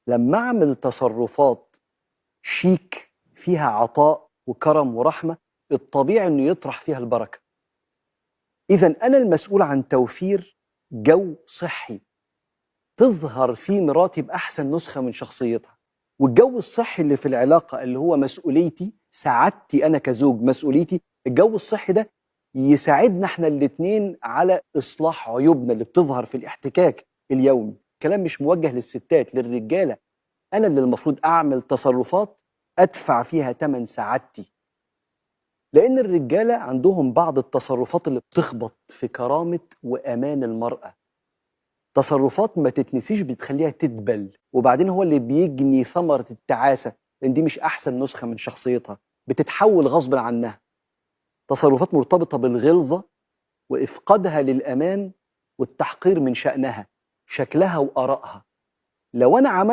لما أعمل تصرفات شيك فيها عطاء وكرم ورحمة، الطبيعي إنه يطرح فيها البركة. إذا أنا المسؤول عن توفير جو صحي تظهر فيه مراتي بأحسن نسخة من شخصيتها. والجو الصحي اللي في العلاقة اللي هو مسؤوليتي، سعادتي أنا كزوج، مسؤوليتي، الجو الصحي ده يساعدنا احنا الاتنين على إصلاح عيوبنا اللي بتظهر في الاحتكاك اليومي. كلام مش موجه للستات، للرجالة. أنا اللي المفروض أعمل تصرفات أدفع فيها تمن سعادتي، لأن الرجالة عندهم بعض التصرفات اللي بتخبط في كرامة وأمان المرأة. تصرفات ما تتنسيش، بتخليها تدبل، وبعدين هو اللي بيجني ثمرة التعاسة، لأن دي مش أحسن نسخة من شخصيتها، بتتحول غصب عنها. تصرفات مرتبطة بالغلظة وإفقادها للأمان والتحقير من شأنها، شكلها وآرائها. لو أنا عملت